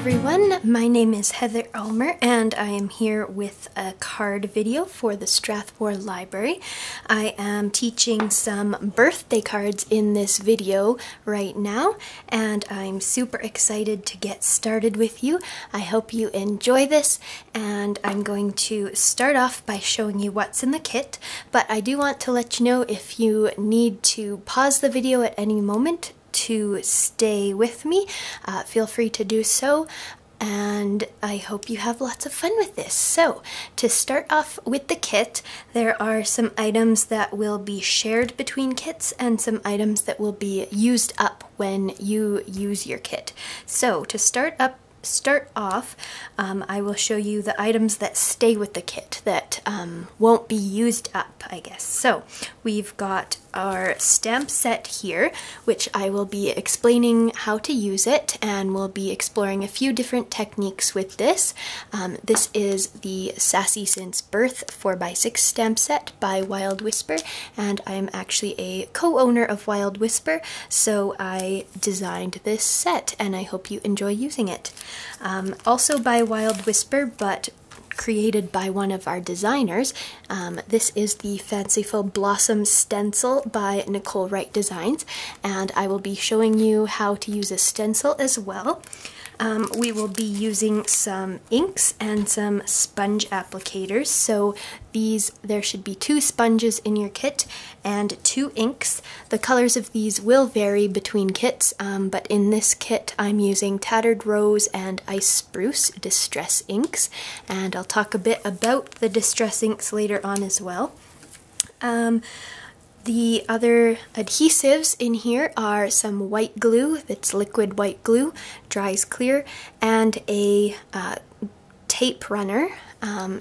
everyone, my name is Heather Ulmer and I am here with a card video for the Strathmore Library. I am teaching some birthday cards in this video right now and I'm super excited to get started with you. I hope you enjoy this, and I'm going to start off by showing you what's in the kit, but I do want to let you know if you need to pause the video at any moment to stay with me, feel free to do so, and I hope you have lots of fun with this. So, to start off with the kit, there are some items that will be shared between kits and some items that will be used up when you use your kit. So, to start off, I will show you the items that stay with the kit that won't be used up, I guess. So we've got our stamp set here, which I will be explaining how to use it, and we'll be exploring a few different techniques with this. This is the Sassy Since Birth 4x6 stamp set by Wild Whisper, and I'm actually a co-owner of Wild Whisper, so I designed this set and I hope you enjoy using it. Also by Wild Whisper, but created by one of our designers. This is the Fanciful Blossom Stencil by Nicole Wright Designs, and I will be showing you how to use a stencil as well. We will be using some inks and some sponge applicators. So there should be 2 sponges in your kit and 2 inks. The colors of these will vary between kits, but in this kit I'm using Tattered Rose and Ice Spruce Distress inks, and I'll talk a bit about the distress inks later on as well. The other adhesives in here are some white glue, that's liquid white glue, dries clear, and a tape runner.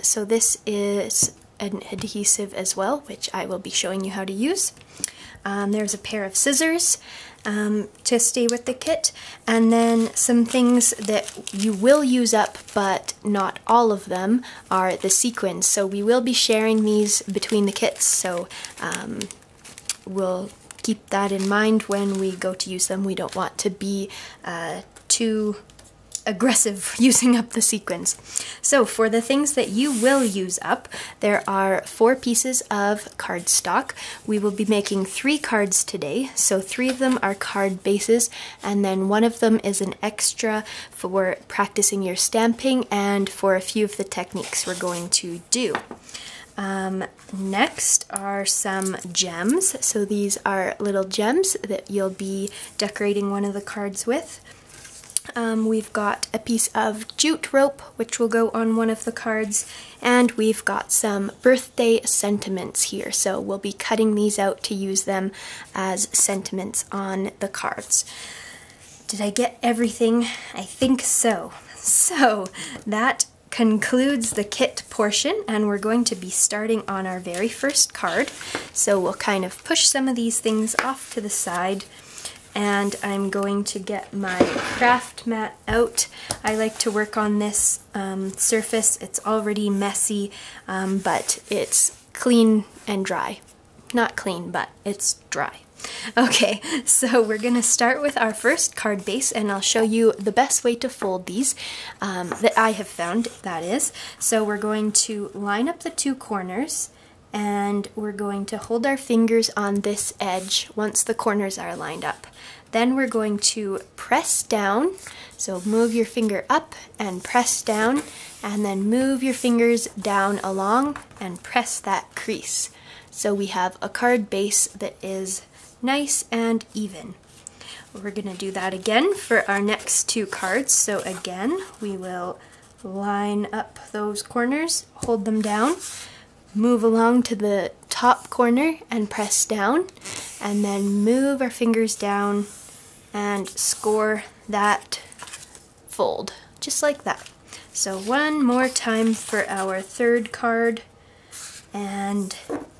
So this is an adhesive as well, which I will be showing you how to use. There's a pair of scissors to stay with the kit, and then some things that you will use up, but not all of them, are the sequins. So we will be sharing these between the kits, so we'll keep that in mind when we go to use them. We don't want to be too aggressive using up the sequins. So for the things that you will use up, there are 4 pieces of cardstock. We will be making 3 cards today, so 3 of them are card bases, and then 1 of them is an extra for practicing your stamping and for a few of the techniques we're going to do. Next are some gems. So these are little gems that you'll be decorating one of the cards with. We've got a piece of jute rope, which will go on one of the cards, and we've got some birthday sentiments here. So we'll be cutting these out to use them as sentiments on the cards. Did I get everything? I think so. So that concludes the kit portion, and we're going to be starting on our very first card. So we'll kind of push some of these things off to the side, and I'm going to get my craft mat out. I like to work on this surface. It's already messy, but it's clean and dry. Not clean, but it's dry. Okay, so we're going to start with our first card base, and I'll show you the best way to fold these that I have found, that is. So we're going to line up the 2 corners, and we're going to hold our fingers on this edge once the corners are lined up. Then we're going to press down, so move your finger up and press down, and then move your fingers down along and press that crease. So we have a card base that is nice and even. We're going to do that again for our next 2 cards. So again, we will line up those corners, hold them down, move along to the top corner and press down, and then move our fingers down and score that fold, just like that. So one more time for our 3rd card, and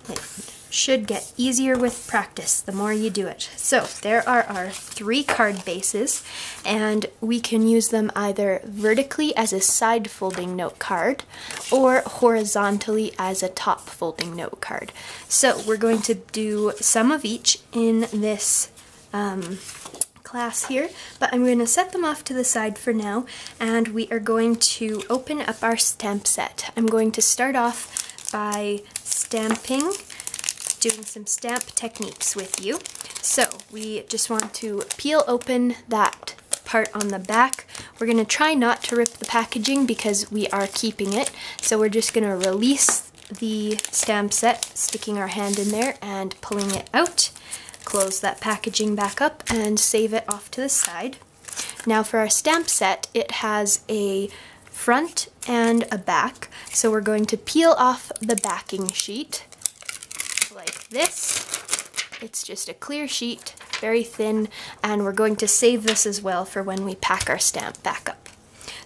it should get easier with practice the more you do it. So there are our 3 card bases, and we can use them either vertically as a side folding note card or horizontally as a top folding note card. So we're going to do some of each in this class here, but I'm going to set them off to the side for now, and we are going to open up our stamp set. I'm going to start off by stamping, doing some stamp techniques with you. So we just want to peel open that part on the back. We're going to try not to rip the packaging because we are keeping it. So we're just going to release the stamp set, sticking our hand in there and pulling it out. Close that packaging back up and save it off to the side. Now for our stamp set, it has a front and a back. So we're going to peel off the backing sheet like this. It's just a clear sheet, very thin, and we're going to save this as well for when we pack our stamp back up.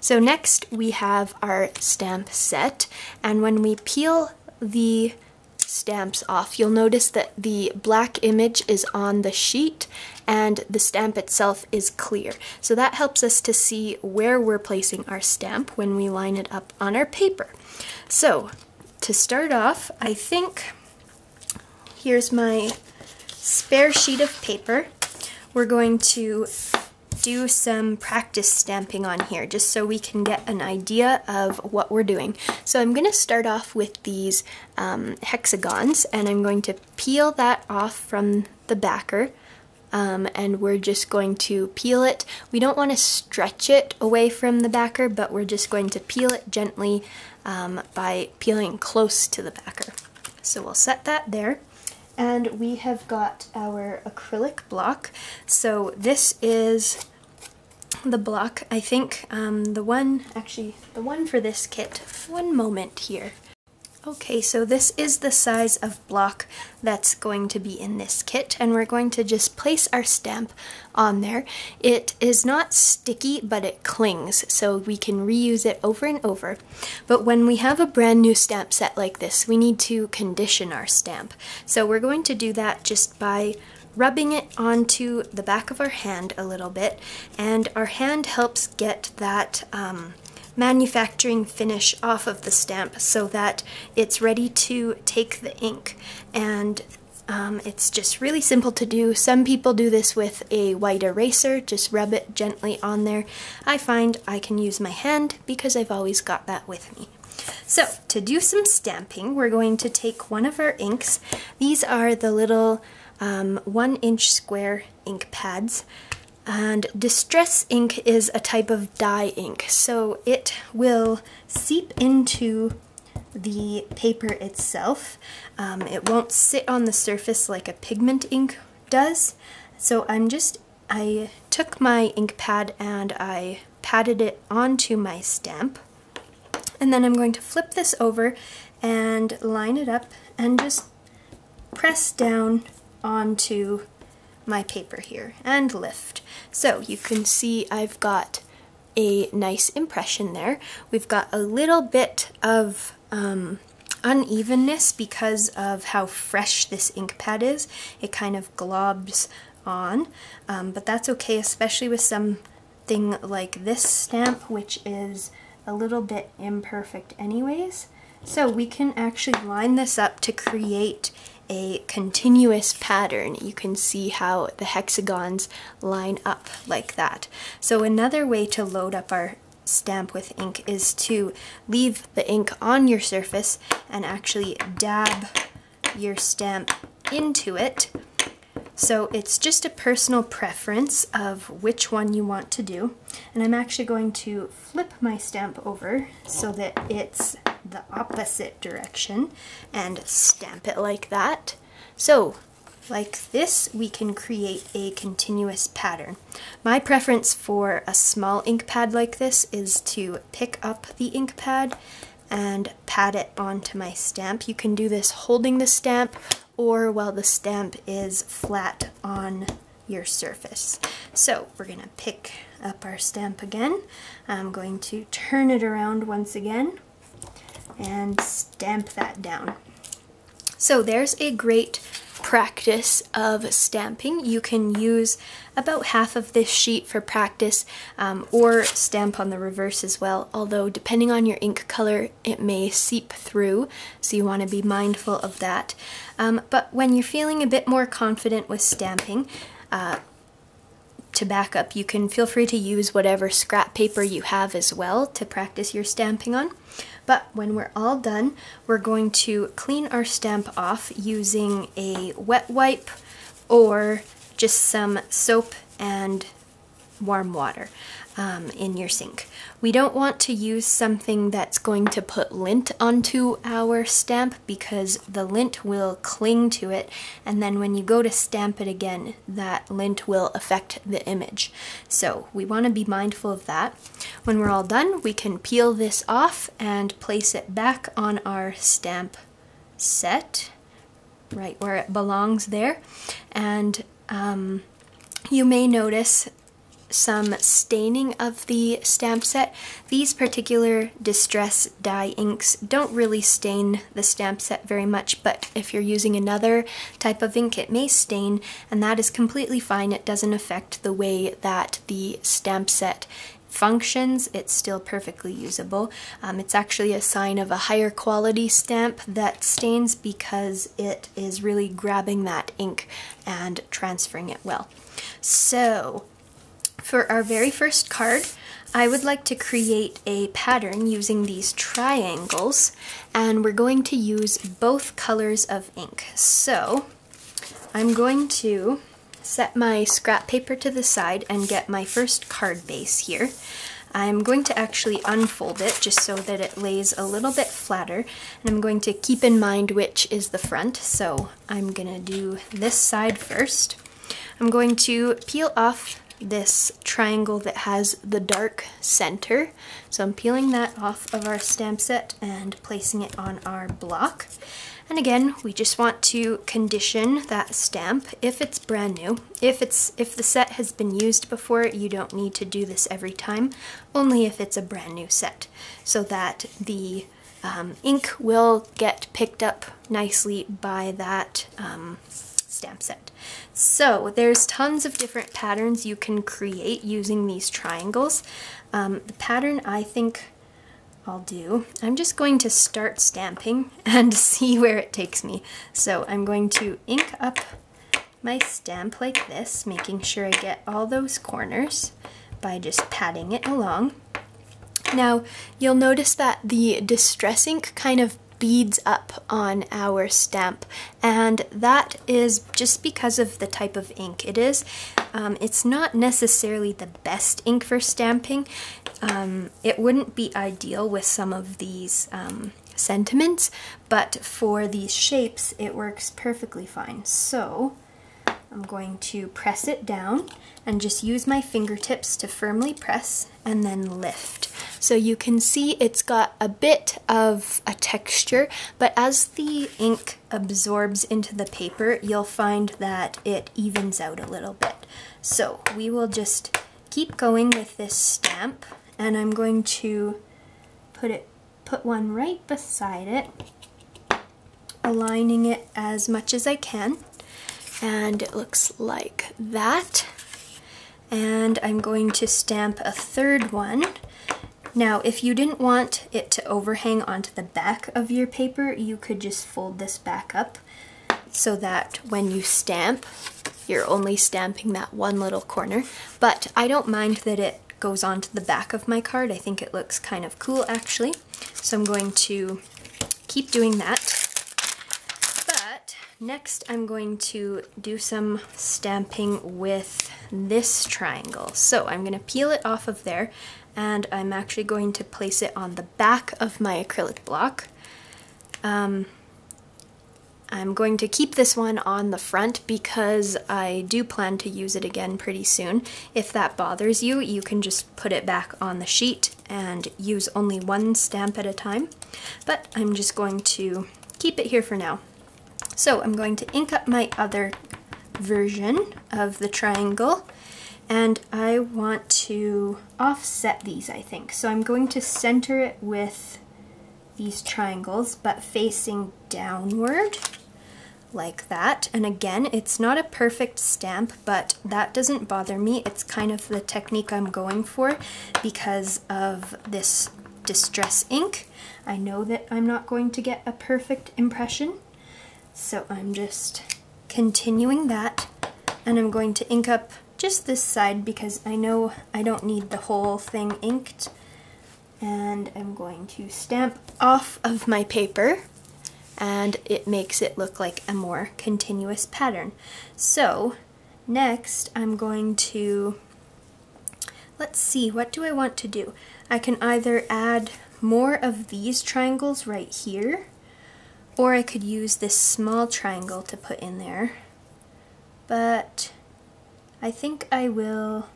So next we have our stamp set, and when we peel the stamps off, you'll notice that the black image is on the sheet and the stamp itself is clear. So that helps us to see where we're placing our stamp when we line it up on our paper. So to start off, I think here's my spare sheet of paper. We're going to do some practice stamping on here just so we can get an idea of what we're doing. So I'm going to start off with these hexagons, and I'm going to peel that off from the backer, and we're just going to peel it. We don't want to stretch it away from the backer, but we're just going to peel it gently by peeling close to the backer. So we'll set that there. And we have got our acrylic block. So this is the block, I think, the one for this kit. One moment here. Okay, so this is the size of block that's going to be in this kit, and we're going to just place our stamp on there. It is not sticky, but it clings, so we can reuse it over and over. But when we have a brand new stamp set like this, we need to condition our stamp. So we're going to do that just by rubbing it onto the back of our hand a little bit, and our hand helps get that manufacturing finish off of the stamp so that it's ready to take the ink. And it's just really simple to do. Some people do this with a white eraser, just rub it gently on there. I find I can use my hand because I've always got that with me. So to do some stamping, we're going to take one of our inks. These are the little 1-inch square ink pads. And distress ink is a type of dye ink, so it will seep into the paper itself. It won't sit on the surface like a pigment ink does. So I took my ink pad and I patted it onto my stamp. And then I'm going to flip this over and line it up and just press down onto my paper here and lift. So you can see I've got a nice impression there. We've got a little bit of unevenness because of how fresh this ink pad is. It kind of globs on, but that's okay, especially with something like this stamp, which is a little bit imperfect anyways. So we can actually line this up to create a continuous pattern. You can see how the hexagons line up like that. So another way to load up our stamp with ink is to leave the ink on your surface and actually dab your stamp into it. So it's just a personal preference of which one you want to do. And I'm actually going to flip my stamp over so that it's the opposite direction and stamp it like that. So like this, we can create a continuous pattern. My preference for a small ink pad like this is to pick up the ink pad and pat it onto my stamp. You can do this holding the stamp or while the stamp is flat on your surface. So we're going to pick up our stamp again. I'm going to turn it around once again and stamp that down. So there's a great practice of stamping. You can use about half of this sheet for practice, or stamp on the reverse as well, although depending on your ink color it may seep through, so you want to be mindful of that. But when you're feeling a bit more confident with stamping, to back up. You can feel free to use whatever scrap paper you have as well to practice your stamping on. But when we're all done, we're going to clean our stamp off using a wet wipe or just some soap and warm water in your sink. We don't want to use something that's going to put lint onto our stamp because the lint will cling to it, and then when you go to stamp it again, that lint will affect the image. So we want to be mindful of that. When we're all done, we can peel this off and place it back on our stamp set, right where it belongs there. And you may notice some staining of the stamp set. These particular Distress dye inks don't really stain the stamp set very much, but if you're using another type of ink, it may stain, and that is completely fine. It doesn't affect the way that the stamp set functions. It's still perfectly usable. It's actually a sign of a higher quality stamp that stains because it is really grabbing that ink and transferring it well. So for our very first card, I would like to create a pattern using these triangles, and we're going to use both colors of ink. So I'm going to set my scrap paper to the side and get my first card base here. I'm going to actually unfold it just so that it lays a little bit flatter, and I'm going to keep in mind which is the front. So I'm going to do this side first. I'm going to peel off this triangle that has the dark center. So I'm peeling that off of our stamp set and placing it on our block. And again, we just want to condition that stamp if it's brand new. If the set has been used before, you don't need to do this every time, only if it's a brand new set, so that the ink will get picked up nicely by that stamp set. So there's tons of different patterns you can create using these triangles. The pattern I think I'll do, I'm just going to start stamping and see where it takes me. So I'm going to ink up my stamp like this, making sure I get all those corners by just patting it along. Now you'll notice that the Distress ink kind of beads up on our stamp, and that is just because of the type of ink it is. It's not necessarily the best ink for stamping. It wouldn't be ideal with some of these sentiments, but for these shapes it works perfectly fine. So I'm going to press it down and just use my fingertips to firmly press and then lift. So you can see it's got a bit of a texture, but as the ink absorbs into the paper, you'll find that it evens out a little bit. So we will just keep going with this stamp, and I'm going to put one right beside it, aligning it as much as I can, and it looks like that. And I'm going to stamp a third one. Now, if you didn't want it to overhang onto the back of your paper, you could just fold this back up so that when you stamp, you're only stamping that one little corner. But I don't mind that it goes onto the back of my card. I think it looks kind of cool, actually. So I'm going to keep doing that. But next, I'm going to do some stamping with this triangle. So I'm going to peel it off of there, and I'm actually going to place it on the back of my acrylic block. I'm going to keep this one on the front because I do plan to use it again pretty soon. If that bothers you, you can just put it back on the sheet and use only one stamp at a time. But I'm just going to keep it here for now. So I'm going to ink up my other version of the triangle, and I want to offset these, I think. So I'm going to center it with these triangles, but facing downward, like that. And again, it's not a perfect stamp, but that doesn't bother me. It's kind of the technique I'm going for because of this Distress ink. I know that I'm not going to get a perfect impression, so I'm just continuing that, and I'm going to ink up just this side because I know I don't need the whole thing inked. And I'm going to stamp off of my paper, and it makes it look like a more continuous pattern. So next I'm going to, let's see, what do I want to do? I can either add more of these triangles right here, or I could use this small triangle to put in there, but I think I will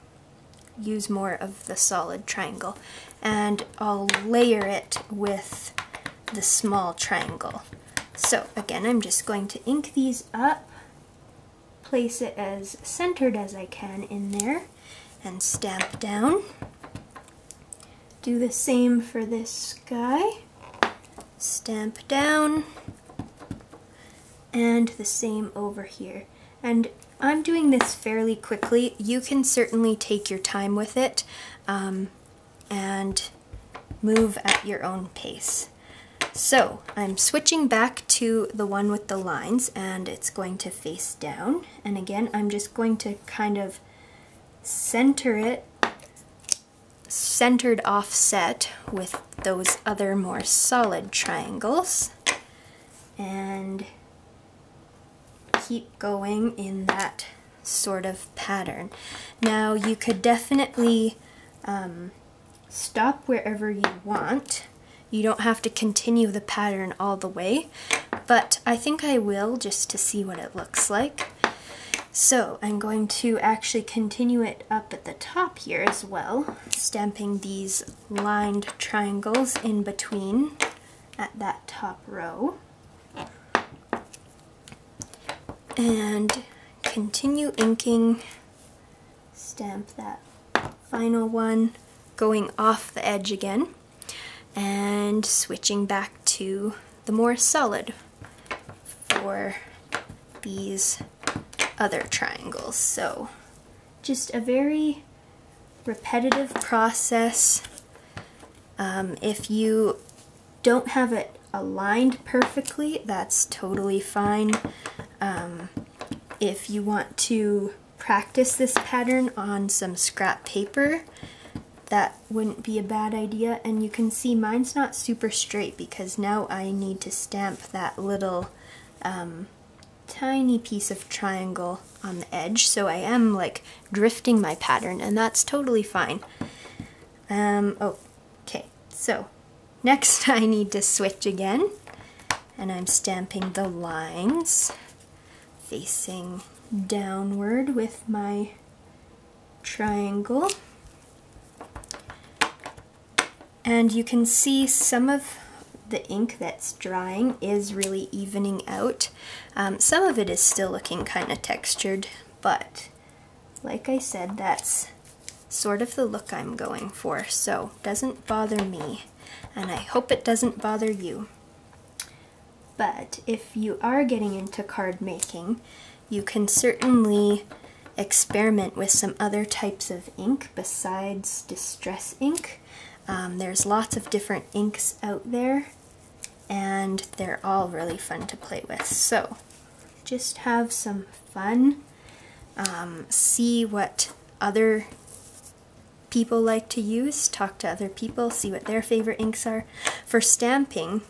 use more of the solid triangle, and I'll layer it with the small triangle. So again, I'm just going to ink these up, place it as centered as I can in there, and stamp down. Do the same for this guy. Stamp down, and the same over here. And I'm doing this fairly quickly. You can certainly take your time with it and move at your own pace. So I'm switching back to the one with the lines, and it's going to face down. And again, I'm just going to kind of center it, centered offset with those other more solid triangles, and keep going in that sort of pattern. Now you could definitely stop wherever you want. You don't have to continue the pattern all the way, but I think I will just to see what it looks like. So I'm going to actually continue it up at the top here as well, stamping these lined triangles in between at that top row. And continue inking, stamp that final one, going off the edge again, and switching back to the more solid for these other triangles. So just a very repetitive process. If you don't have it aligned perfectly, that's totally fine. If you want to practice this pattern on some scrap paper, that wouldn't be a bad idea. And you can see mine's not super straight because now I need to stamp that little tiny piece of triangle on the edge, so I am like drifting my pattern, and that's totally fine. Okay, so next I need to switch again, and I'm stamping the lines facing downward with my triangle. And you can see some of the ink that's drying is really evening out. Some of it is still looking kind of textured, but like I said, that's sort of the look I'm going for, so doesn't bother me, and I hope it doesn't bother you. But if you are getting into card making, you can certainly experiment with some other types of ink besides distress ink. There's lots of different inks out there, and they're all really fun to play with. So just have some fun, see what other people like to use, talk to other people, see what their favorite inks are. For stamping,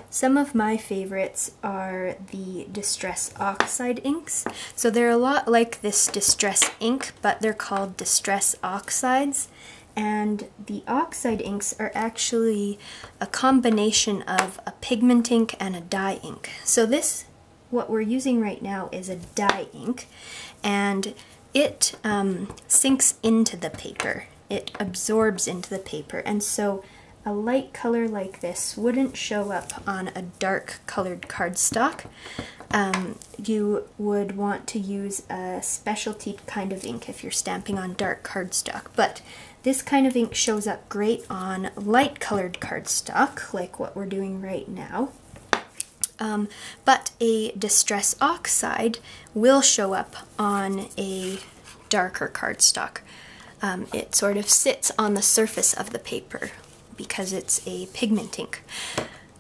some of my favorites are the Distress Oxide inks. So they're a lot like this Distress ink, but they're called Distress Oxides. And the Oxide inks are actually a combination of a pigment ink and a dye ink. So this, what we're using right now, is a dye ink, and it sinks into the paper. It absorbs into the paper, and so a light color like this wouldn't show up on a dark colored cardstock. You would want to use a specialty kind of ink if you're stamping on dark cardstock, but this kind of ink shows up great on light colored cardstock, like what we're doing right now. But a Distress Oxide will show up on a darker cardstock. It sort of sits on the surface of the paper because it's a pigment ink.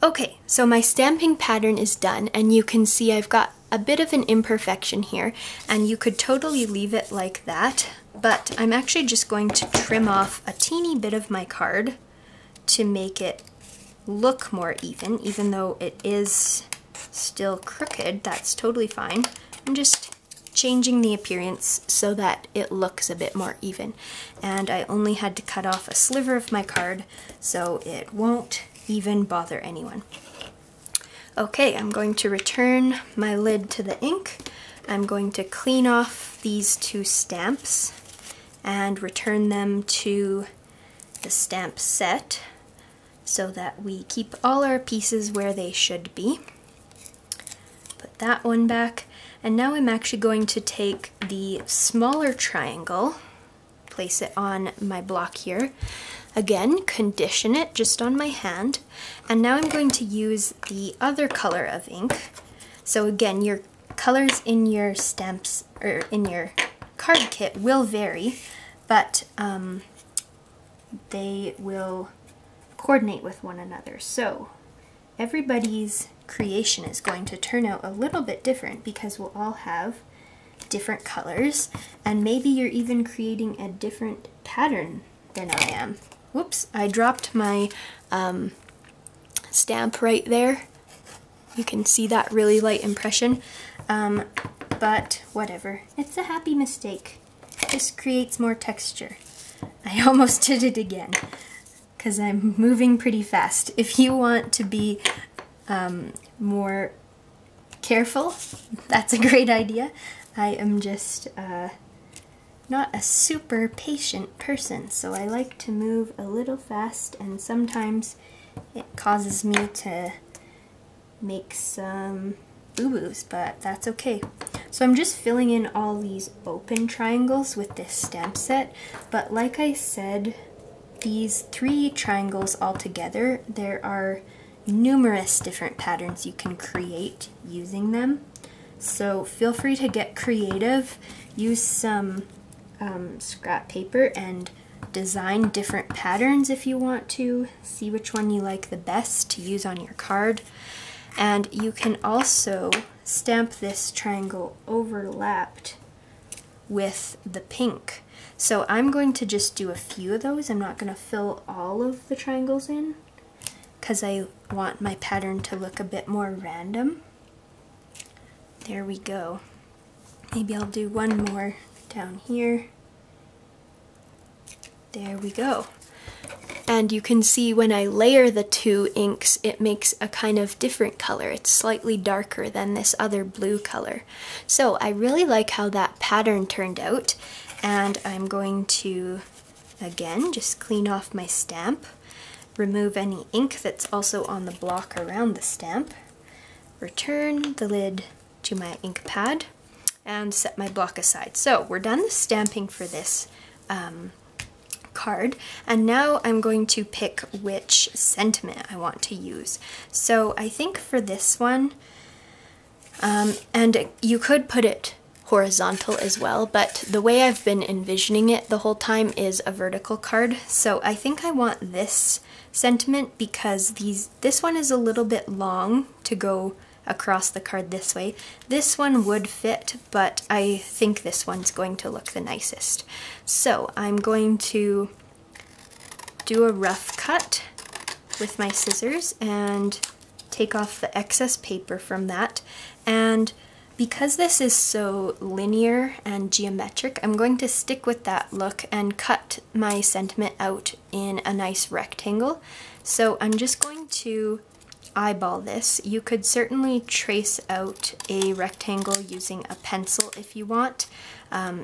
Okay, so my stamping pattern is done, and you can see I've got a bit of an imperfection here, and you could totally leave it like that. but I'm actually just going to trim off a teeny bit of my card to make it look more even though it is still crooked. That's totally fine. I'm just changing the appearance so that it looks a bit more even. And I only had to cut off a sliver of my card so it won't even bother anyone. Okay, I'm going to return my lid to the ink. I'm going to clean off these two stamps and return them to the stamp set so that we keep all our pieces where they should be. Put that one back, and now I'm actually going to take the smaller triangle, place it on my block here, again condition it just on my hand, and now I'm going to use the other color of ink. So again, your colors in your stamps or in your card kit will vary, but they will coordinate with one another. So everybody's creation is going to turn out a little bit different because we'll all have different colors, and maybe you're even creating a different pattern than I am. Whoops, I dropped my stamp right there. You can see that really light impression, but whatever. It's a happy mistake. Just creates more texture. I almost did it again because I'm moving pretty fast. If you want to be more careful, that's a great idea. I am just not a super patient person, so I like to move a little fast, and sometimes it causes me to make some boo-boos, but that's okay. So I'm just filling in all these open triangles with this stamp set, but like I said, these 3 triangles all together, there are numerous different patterns you can create using them. So feel free to get creative, use some scrap paper and design different patterns if you want to. See which one you like the best to use on your card. And you can also stamp this triangle overlapped with the pink. So I'm going to just do a few of those. I'm not going to fill all of the triangles in because I want my pattern to look a bit more random. There we go. Maybe I'll do one more down here. There we go. And you can see when I layer the 2 inks, it makes a kind of different color. It's slightly darker than this other blue color. So I really like how that pattern turned out, and I'm going to, again, just clean off my stamp, remove any ink that's also on the block around the stamp, return the lid to my ink pad, and set my block aside. So we're done the stamping for this card, and now I'm going to pick which sentiment I want to use. So I think for this one, and you could put it horizontal as well, but the way I've been envisioning it the whole time is a vertical card. So I think I want this sentiment because this one is a little bit long to go across the card this way. This one would fit, but I think this one's going to look the nicest. So I'm going to do a rough cut with my scissors and take off the excess paper from that. And because this is so linear and geometric, I'm going to stick with that look and cut my sentiment out in a nice rectangle. So I'm just going to eyeball this. You could certainly trace out a rectangle using a pencil if you want,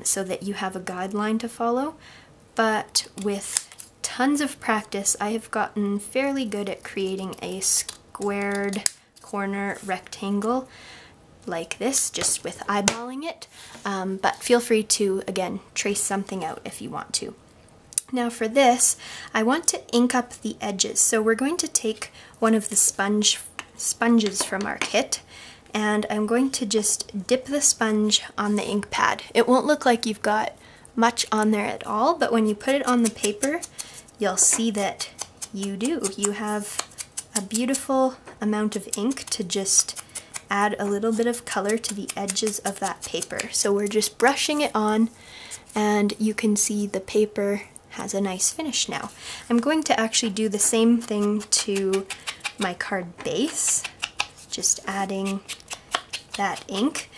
so that you have a guideline to follow, but with tons of practice I have gotten fairly good at creating a squared corner rectangle like this, just with eyeballing it, but feel free to, again, trace something out if you want to. Now for this, I want to ink up the edges. So we're going to take one of the sponges from our kit, and I'm going to just dip the sponge on the ink pad. It won't look like you've got much on there at all, but when you put it on the paper, you'll see that you do. You have a beautiful amount of ink to just add a little bit of color to the edges of that paper. So we're just brushing it on, and you can see the paper has a nice finish now. I'm going to actually do the same thing to my card base, just adding that ink.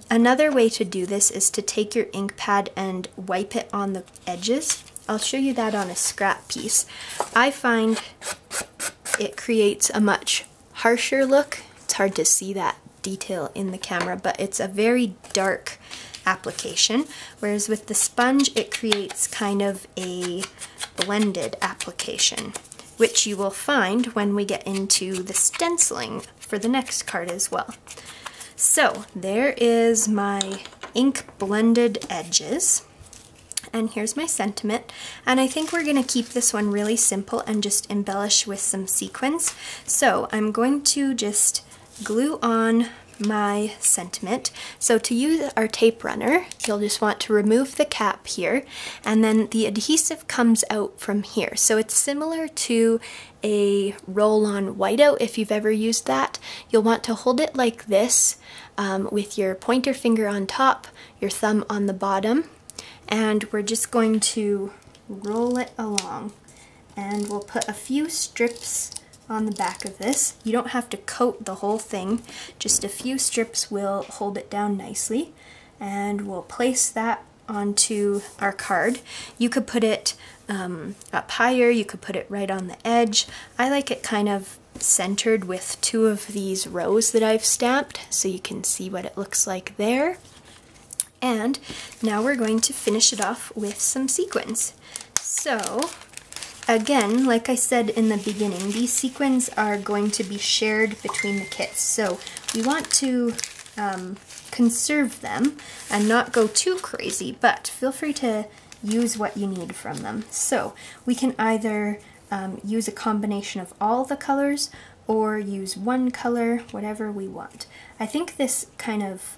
Another way to do this is to take your ink pad and wipe it on the edges. I'll show you that on a scrap piece. I find it creates a much harsher look. It's hard to see that detail in the camera, but it's a very dark application, whereas with the sponge it creates kind of a blended application, which you will find when we get into the stenciling for the next card as well. So there is my ink blended edges, and here's my sentiment, and I think we're going to keep this one really simple and just embellish with some sequins. So I'm going to just glue on my sentiment. So to use our tape runner, you'll just want to remove the cap here, and then the adhesive comes out from here. So it's similar to a roll-on whiteout if you've ever used that. You'll want to hold it like this with your pointer finger on top, your thumb on the bottom, and we're just going to roll it along, and we'll put a few strips on the back of this. You don't have to coat the whole thing, just a few strips will hold it down nicely, and we'll place that onto our card. You could put it up higher, you could put it right on the edge. I like it kind of centered with two of these rows that I've stamped, so you can see what it looks like there. And now we're going to finish it off with some sequins. So again, like I said in the beginning, these sequins are going to be shared between the kits, so we want to conserve them and not go too crazy, but feel free to use what you need from them. So we can either use a combination of all the colors or use one color, whatever we want. I think this kind of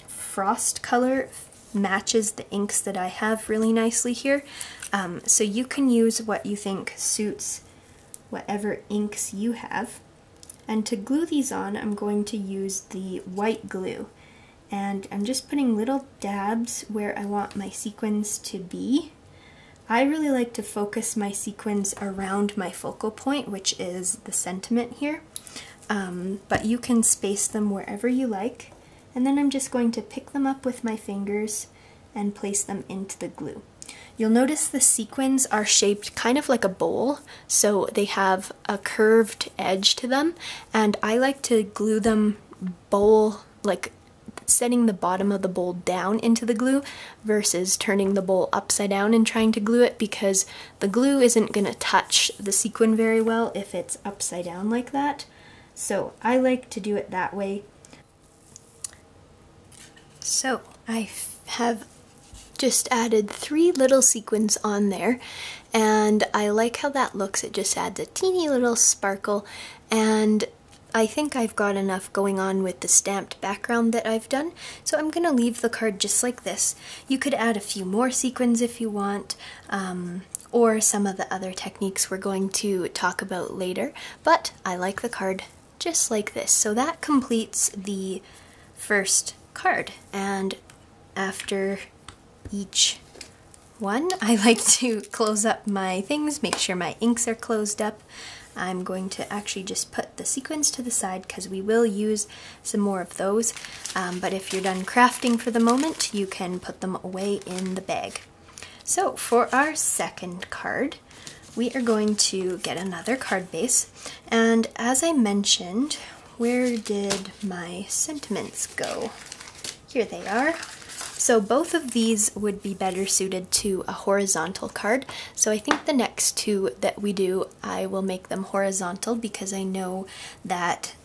frost color matches the inks that I have really nicely here. So you can use what you think suits whatever inks you have. And to glue these on, I'm going to use the white glue. And I'm just putting little dabs where I want my sequins to be. I really like to focus my sequins around my focal point, which is the sentiment here. But you can space them wherever you like. And then I'm just going to pick them up with my fingers and place them into the glue. You'll notice the sequins are shaped kind of like a bowl, so they have a curved edge to them, and I like to glue them bowl, like setting the bottom of the bowl down into the glue versus turning the bowl upside down and trying to glue it, because the glue isn't going to touch the sequin very well if it's upside down like that. So I like to do it that way. So I have just added 3 little sequins on there, and I like how that looks. It just adds a teeny little sparkle, and I think I've got enough going on with the stamped background that I've done, so I'm going to leave the card just like this. You could add a few more sequins if you want, or some of the other techniques we're going to talk about later, but I like the card just like this. So that completes the first card, and after each one, I like to close up my things, make sure my inks are closed up. I'm going to actually just put the sequins to the side because we will use some more of those, but if you're done crafting for the moment, you can put them away in the bag. So for our second card, we are going to get another card base, and as I mentioned, where did my sentiments go? Here they are. So both of these would be better suited to a horizontal card. So I think the next 2 that we do, I will make them horizontal because I know that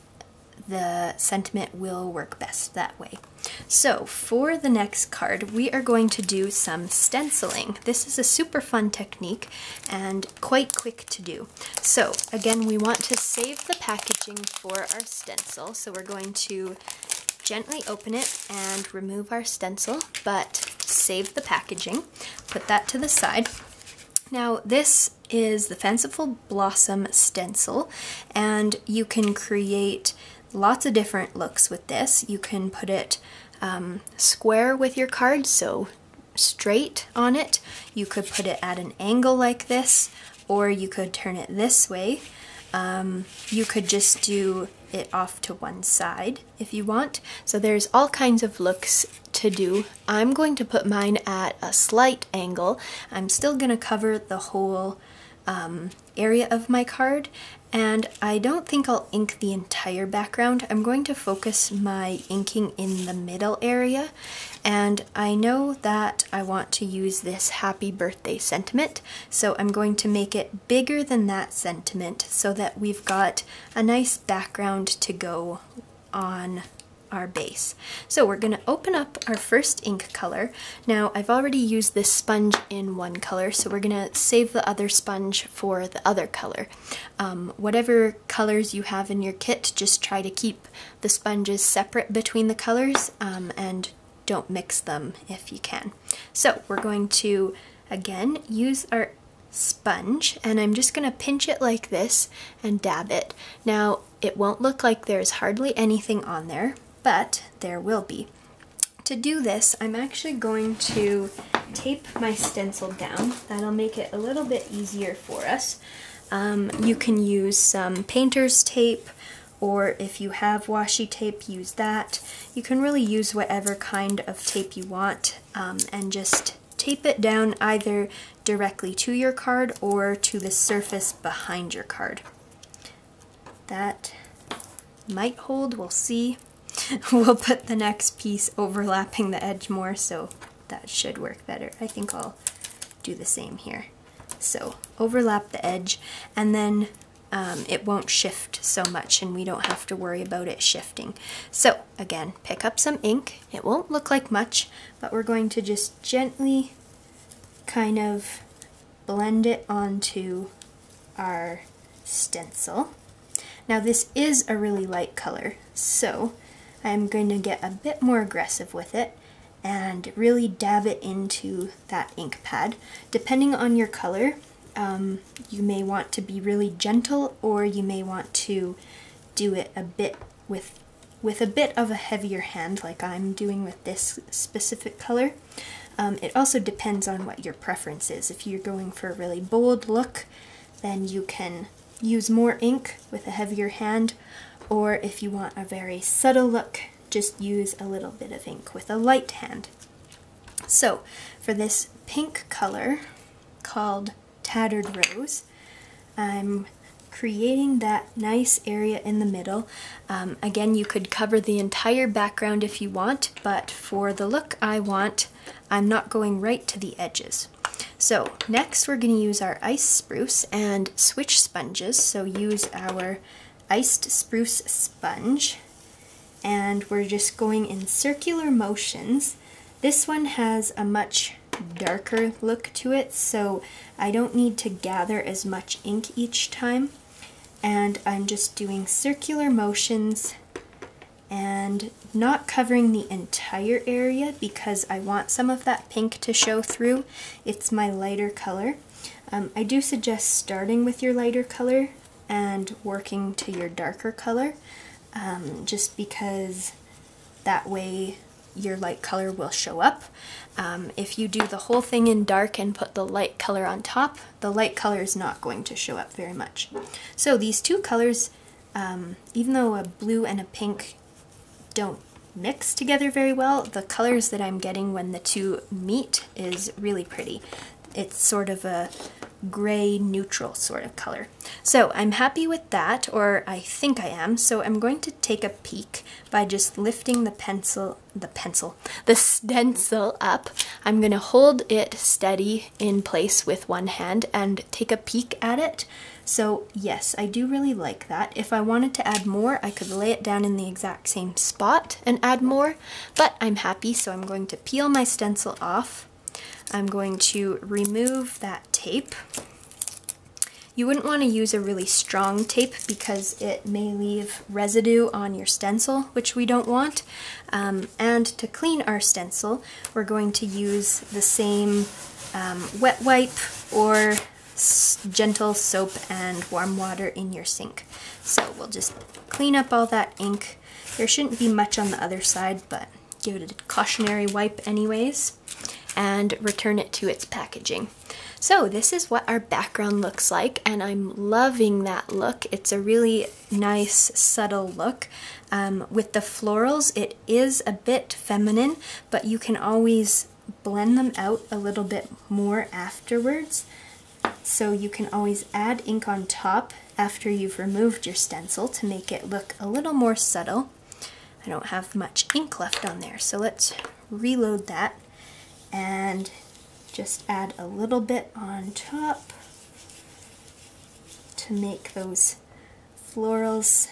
the sentiment will work best that way. So for the next card, we are going to do some stenciling. This is a super fun technique and quite quick to do. So again, we want to save the packaging for our stencil. So we're going to gently open it and remove our stencil, but save the packaging. Put that to the side. Now this is the Fanciful Blossom stencil, and you can create lots of different looks with this. You can put it square with your card, so straight on it. You could put it at an angle like this, or you could turn it this way. You could just do it off to one side if you want. So there's all kinds of looks to do. I'm going to put mine at a slight angle. I'm still going to cover the whole area of my card, and I don't think I'll ink the entire background. I'm going to focus my inking in the middle area, and I know that I want to use this happy birthday sentiment, so I'm going to make it bigger than that sentiment so that we've got a nice background to go on our base. So we're going to open up our first ink color. Now I've already used this sponge in one color, so we're going to save the other sponge for the other color. Whatever colors you have in your kit, just try to keep the sponges separate between the colors and don't mix them if you can. So we're going to again use our sponge, and I'm just going to pinch it like this and dab it. Now it won't look like there's hardly anything on there, but there will be. To do this, I'm actually going to tape my stencil down. That'll make it a little bit easier for us. You can use some painter's tape, or if you have washi tape, use that. You can really use whatever kind of tape you want, and just tape it down either directly to your card or to the surface behind your card. That might hold, we'll see. We'll put the next piece overlapping the edge more, so that should work better. I think I'll do the same here. So overlap the edge, and then it won't shift so much and we don't have to worry about it shifting. So again, pick up some ink. It won't look like much, but we're going to just gently kind of blend it onto our stencil. Now this is a really light color, so I'm going to get a bit more aggressive with it and really dab it into that ink pad. Depending on your color, you may want to be really gentle, or you may want to do it a bit with a bit of a heavier hand, like I'm doing with this specific color. It also depends on what your preference is. If you're going for a really bold look, then you can use more ink with a heavier hand, or if you want a very subtle look, just use a little bit of ink with a light hand. So for this pink color called Tattered Rose, I'm creating that nice area in the middle. Again, you could cover the entire background if you want, but for the look I want, I'm not going right to the edges. So next we're going to use our ice spruce and switch sponges. So use our iced spruce sponge, and we're just going in circular motions. This one has a much darker look to it, so I don't need to gather as much ink each time, and I'm just doing circular motions and not covering the entire area because I want some of that pink to show through. It's my lighter color. I do suggest starting with your lighter color and working to your darker color, just because that way your light color will show up. If you do the whole thing in dark and put the light color on top, the light color is not going to show up very much. So these two colors, even though a blue and a pink don't mix together very well, the colors that I'm getting when the two meet is really pretty. It's sort of a gray neutral sort of color. So I'm happy with that, or I think I am, so I'm going to take a peek by just lifting the stencil up. I'm going to hold it steady in place with one hand and take a peek at it. So yes, I do really like that. If I wanted to add more, I could lay it down in the exact same spot and add more, but I'm happy, so I'm going to peel my stencil off. I'm going to remove that tape. You wouldn't want to use a really strong tape because it may leave residue on your stencil, which we don't want. And to clean our stencil, we're going to use the same wet wipe or gentle soap and warm water in your sink. So we'll just clean up all that ink. There shouldn't be much on the other side, but give it a cautionary wipe anyways, and return it to its packaging. So this is what our background looks like, and I'm loving that look. It's a really nice, subtle look. With the florals, it is a bit feminine, but you can always blend them out a little bit more afterwards. So you can always add ink on top after you've removed your stencil to make it look a little more subtle. I don't have much ink left on there, so let's reload that and just add a little bit on top to make those florals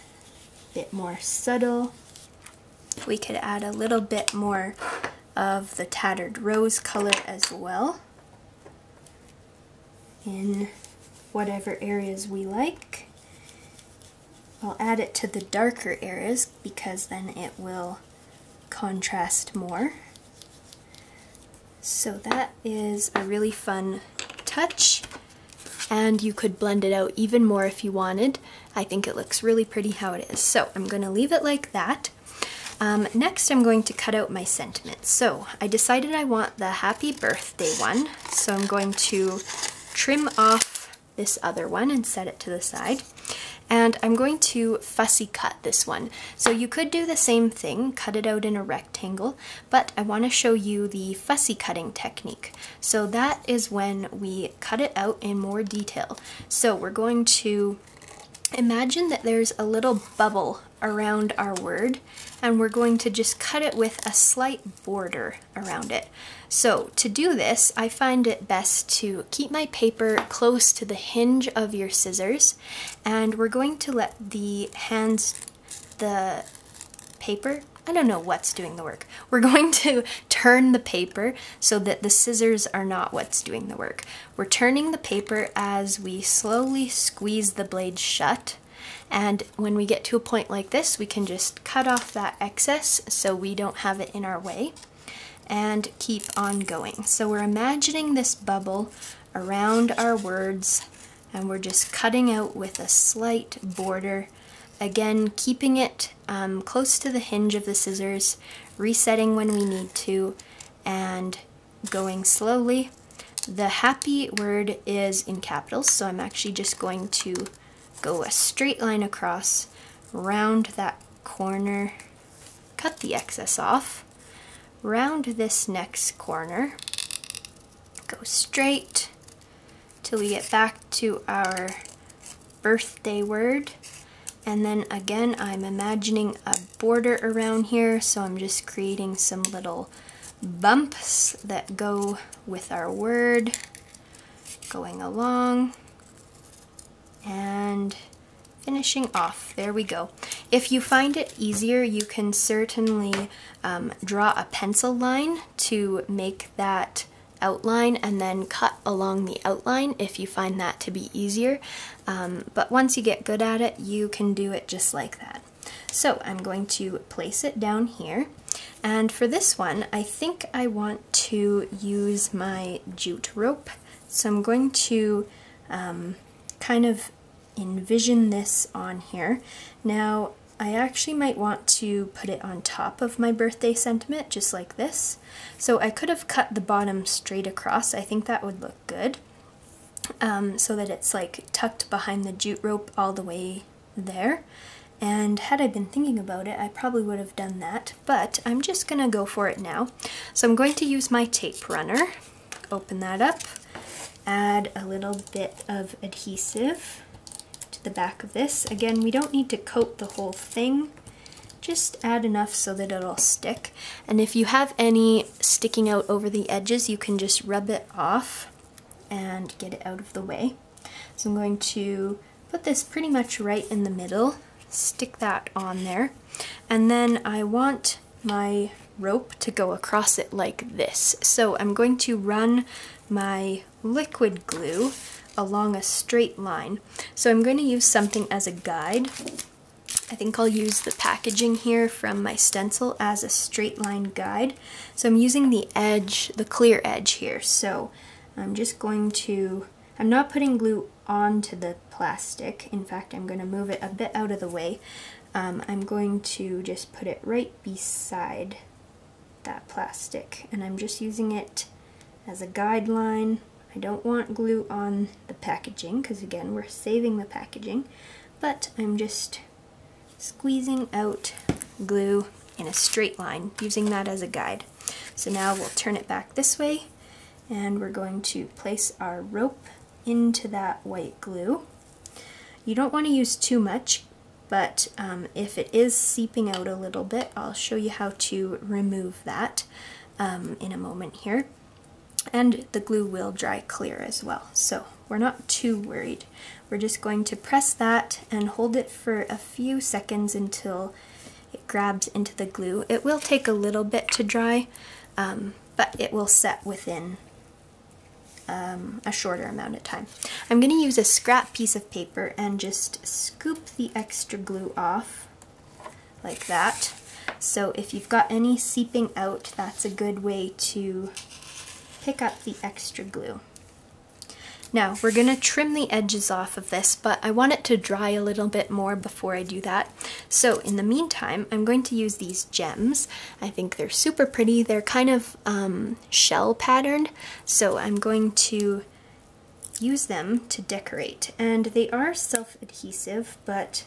a bit more subtle. We could add a little bit more of the tattered rose color as well in whatever areas we like. I'll add it to the darker areas because then it will contrast more. So that is a really fun touch, and you could blend it out even more if you wanted. I think it looks really pretty how it is. So I'm going to leave it like that. Next I'm going to cut out my sentiments. So I decided I want the happy birthday one, so I'm going to trim off this other one and set it to the side. And I'm going to fussy cut this one. So you could do the same thing, cut it out in a rectangle, but I want to show you the fussy cutting technique. So that is when we cut it out in more detail. So we're going to imagine that there's a little bubble around our word, and we're going to just cut it with a slight border around it. So to do this, I find it best to keep my paper close to the hinge of your scissors, and we're going to let the paper, I don't know what's doing the work. We're going to turn the paper so that the scissors are not what's doing the work. We're turning the paper as we slowly squeeze the blade shut. And when we get to a point like this, we can just cut off that excess so we don't have it in our way and keep on going. So we're imagining this bubble around our words, and we're just cutting out with a slight border. Again, keeping it close to the hinge of the scissors, resetting when we need to, and going slowly. The happy word is in capitals, so I'm actually just going to go a straight line across, round that corner, cut the excess off, round this next corner, go straight till we get back to our birthday word. And then again, I'm imagining a border around here, so I'm just creating some little bumps that go with our word, going along and finishing off. There we go. If you find it easier, you can certainly draw a pencil line to make that outline and then cut along the outline if you find that to be easier. But once you get good at it, you can do it just like that. So I'm going to place it down here. And for this one, I think I want to use my jute rope. So I'm going to kind of envision this on here. Now, I actually might want to put it on top of my birthday sentiment, just like this. So I could have cut the bottom straight across. I think that would look good. So that it's like tucked behind the jute rope all the way there. And had I been thinking about it, I probably would have done that, but I'm just gonna go for it now. So I'm going to use my tape runner, open that up, add a little bit of adhesive to the back of this. Again, we don't need to coat the whole thing, just add enough so that it'll stick. And if you have any sticking out over the edges, you can just rub it off and get it out of the way. So I'm going to put this pretty much right in the middle, stick that on there, and then I want my rope to go across it like this. So I'm going to run my liquid glue along a straight line. So I'm going to use something as a guide. I think I'll use the packaging here from my stencil as a straight line guide. So I'm using the edge, the clear edge here. So I'm just going to I'm not putting glue onto the plastic. In fact, I'm going to move it a bit out of the way. I'm going to just put it right beside that plastic, and I'm just using it as a guideline. I don't want glue on the packaging because, again, we're saving the packaging, but I'm just squeezing out glue in a straight line, using that as a guide. So now we'll turn it back this way, and we're going to place our rope into that white glue. You don't want to use too much, but if it is seeping out a little bit, I'll show you how to remove that in a moment here. And the glue will dry clear as well, so we're not too worried. We're just going to press that and hold it for a few seconds until it grabs into the glue. It will take a little bit to dry, but it will set within a shorter amount of time. I'm going to use a scrap piece of paper and just scoop the extra glue off like that. So if you've got any seeping out, that's a good way to pick up the extra glue. Now we're going to trim the edges off of this, but I want it to dry a little bit more before I do that. So in the meantime, I'm going to use these gems. I think they're super pretty. They're kind of shell patterned, so I'm going to use them to decorate. And they are self-adhesive, but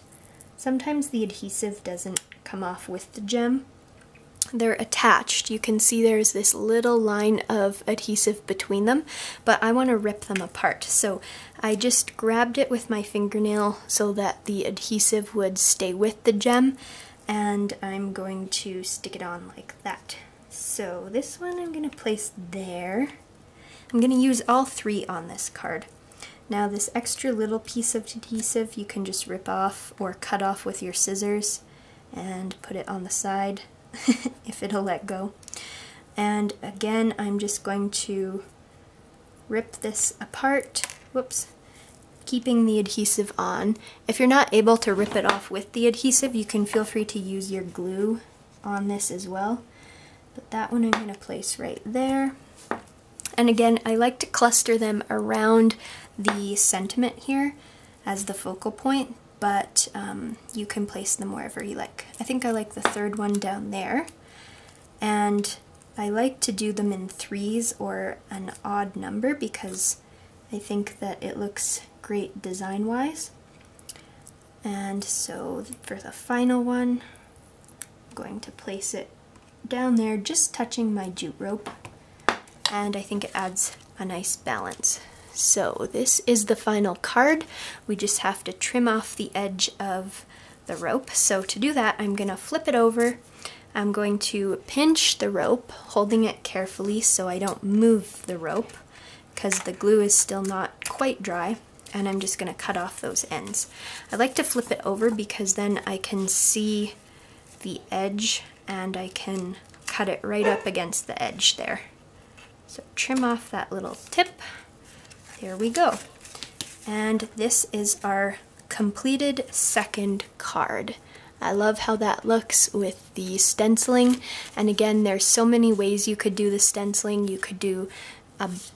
sometimes the adhesive doesn't come off with the gem. They're attached. You can see there's this little line of adhesive between them, but I want to rip them apart. So I just grabbed it with my fingernail so that the adhesive would stay with the gem, and I'm going to stick it on like that. So this one I'm going to place there. I'm going to use all three on this card. Now this extra little piece of adhesive you can just rip off or cut off with your scissors and put it on the side. If it'll let go. And again, I'm just going to rip this apart, whoops, keeping the adhesive on. If you're not able to rip it off with the adhesive, you can feel free to use your glue on this as well. But that one I'm going to place right there. And again, I like to cluster them around the sentiment here as the focal point, but you can place them wherever you like. I think I like the third one down there, and I like to do them in threes or an odd number because I think that it looks great design-wise. And so for the final one, I'm going to place it down there, just touching my jute rope, and I think it adds a nice balance. So this is the final card. We just have to trim off the edge of the rope. So to do that, I'm going to flip it over. I'm going to pinch the rope, holding it carefully so I don't move the rope because the glue is still not quite dry, and I'm just going to cut off those ends. I like to flip it over because then I can see the edge and I can cut it right up against the edge there. So trim off that little tip. There we go. And this is our completed second card. I love how that looks with the stenciling, and again, there's so many ways you could do the stenciling. You could do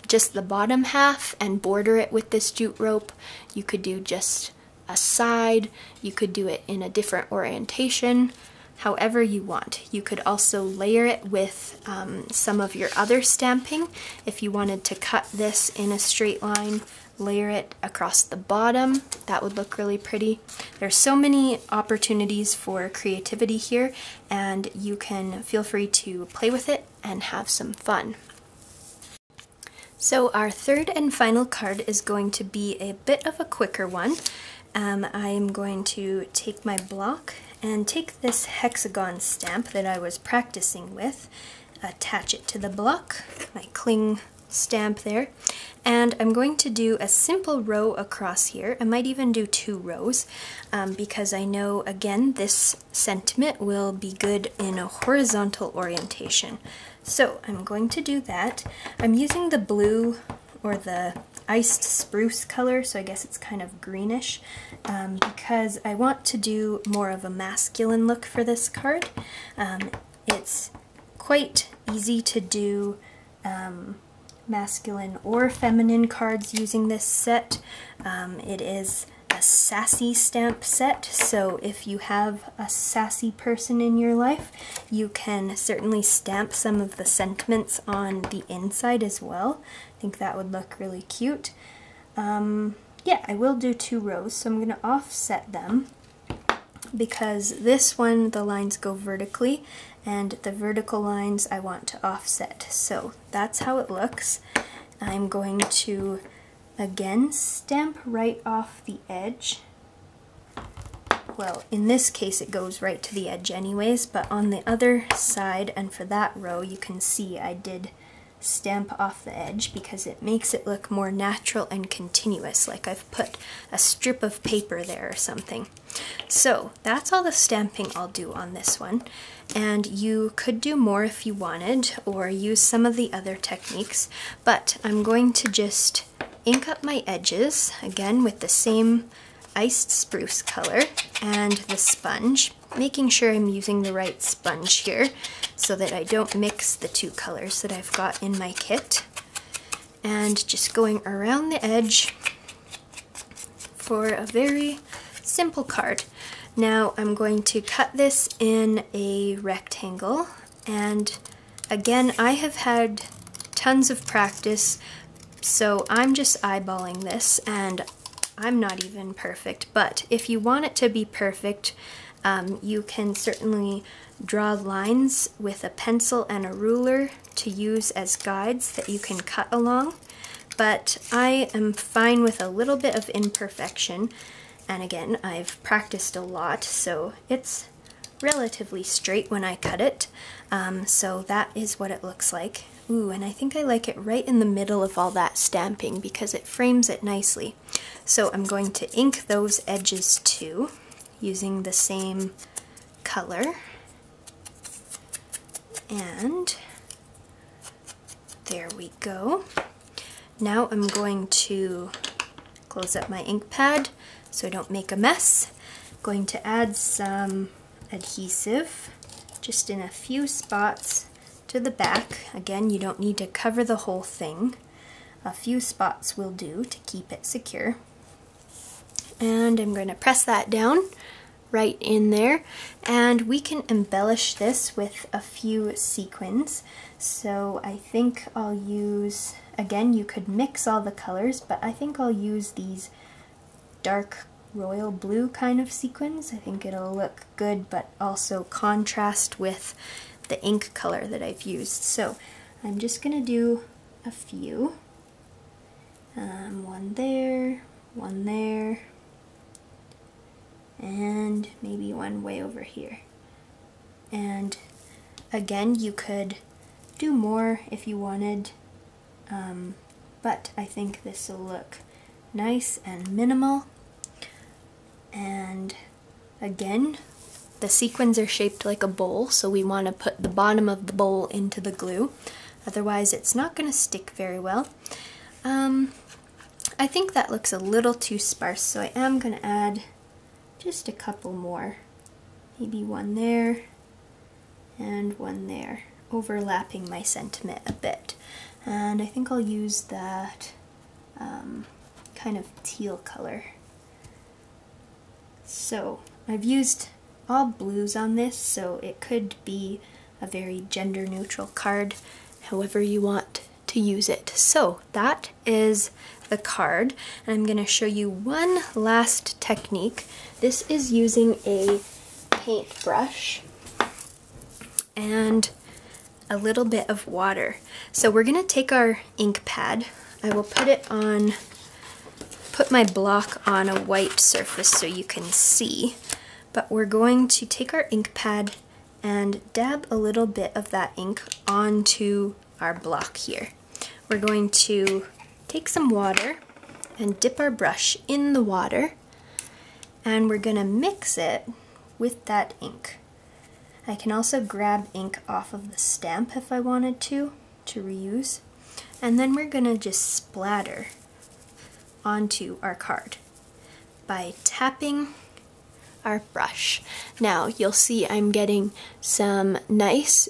just the bottom half and border it with this jute rope. You could do just a side. You could do it in a different orientation, however you want. You could also layer it with some of your other stamping. If you wanted to cut this in a straight line, layer it across the bottom, that would look really pretty. There's so many opportunities for creativity here, and you can feel free to play with it and have some fun. So our third and final card is going to be a bit of a quicker one. I am going to take my block and take this hexagon stamp that I was practicing with, attach it to the block, my cling stamp there, and I'm going to do a simple row across here. I might even do 2 rows because I know, again, this sentiment will be good in a horizontal orientation. So I'm going to do that. I'm using the blue or the iced spruce color, so I guess it's kind of greenish, because I want to do more of a masculine look for this card. It's quite easy to do masculine or feminine cards using this set. It is a sassy stamp set, so if you have a sassy person in your life, you can certainly stamp some of the sentiments on the inside as well. I think that would look really cute. Yeah, I will do 2 rows, so I'm going to offset them because this one, the lines go vertically, and the vertical lines I want to offset. So that's how it looks. I'm going to again stamp right off the edge. Well, in this case it goes right to the edge anyways, but on the other side and for that row you can see I did stamp off the edge because it makes it look more natural and continuous, like I've put a strip of paper there or something. So that's all the stamping I'll do on this one, and you could do more if you wanted or use some of the other techniques, but I'm going to just ink up my edges again with the same iced spruce color and the sponge, making sure I'm using the right sponge here so that I don't mix the 2 colors that I've got in my kit, and just going around the edge for a very simple card. Now I'm going to cut this in a rectangle, and again I have had tons of practice, so I'm just eyeballing this and I'm not even perfect, but if you want it to be perfect, you can certainly draw lines with a pencil and a ruler to use as guides that you can cut along. But I am fine with a little bit of imperfection, and again, I've practiced a lot, so it's relatively straight when I cut it. So that is what it looks like. Ooh, and I think I like it right in the middle of all that stamping because it frames it nicely. So I'm going to ink those edges too, using the same color. And there we go. Now I'm going to close up my ink pad so I don't make a mess. I'm going to add some adhesive just in a few spots to the back. Again, you don't need to cover the whole thing. A few spots will do to keep it secure. And I'm going to press that down right in there, and we can embellish this with a few sequins. So I think I'll use, again, you could mix all the colors, but I think I'll use these dark royal blue kind of sequins. I think it'll look good, but also contrast with the ink color that I've used. So I'm just gonna do a few. One there, and maybe one way over here. And again, you could do more if you wanted, but I think this will look nice and minimal. And again, the sequins are shaped like a bowl, so we want to put the bottom of the bowl into the glue, otherwise it's not going to stick very well. I think that looks a little too sparse, so I am going to add just a couple more. Maybe one there and one there, overlapping my sentiment a bit. And I think I'll use that kind of teal color. So I've used all blues on this, so it could be a very gender neutral card, however you want to use it. So that is the card, and I'm going to show you one last technique. This is using a paintbrush and a little bit of water. So we're going to take our ink pad. I will put my block on a white surface so you can see, but we're going to take our ink pad and dab a little bit of that ink onto our block here. We're going to take some water and dip our brush in the water, and we're going to mix it with that ink. I can also grab ink off of the stamp if I wanted to reuse, and then we're going to just splatter onto our card by tapping our brush. Now you'll see I'm getting some nice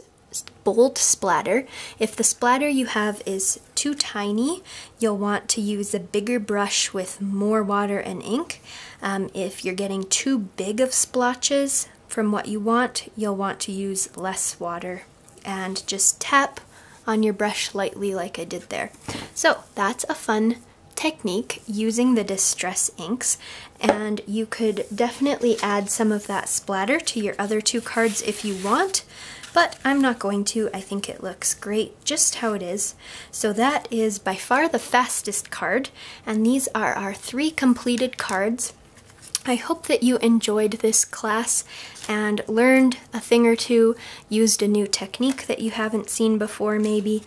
bold splatter. If the splatter you have is too tiny, you'll want to use a bigger brush with more water and ink. If you're getting too big of splotches from what you want, you'll want to use less water and just tap on your brush lightly like I did there. So that's a fun technique using the distress inks, and you could definitely add some of that splatter to your other two cards if you want, but I'm not going to. I think it looks great just how it is. So that is by far the fastest card, and these are our 3 completed cards. I hope that you enjoyed this class and learned a thing or two, used a new technique that you haven't seen before maybe.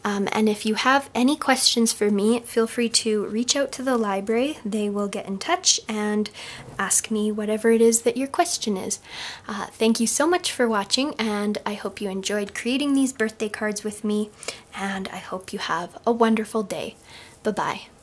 And if you have any questions for me, feel free to reach out to the library. They will get in touch and ask me whatever it is that your question is. Thank you so much for watching, and I hope you enjoyed creating these birthday cards with me, and I hope you have a wonderful day. Bye-bye.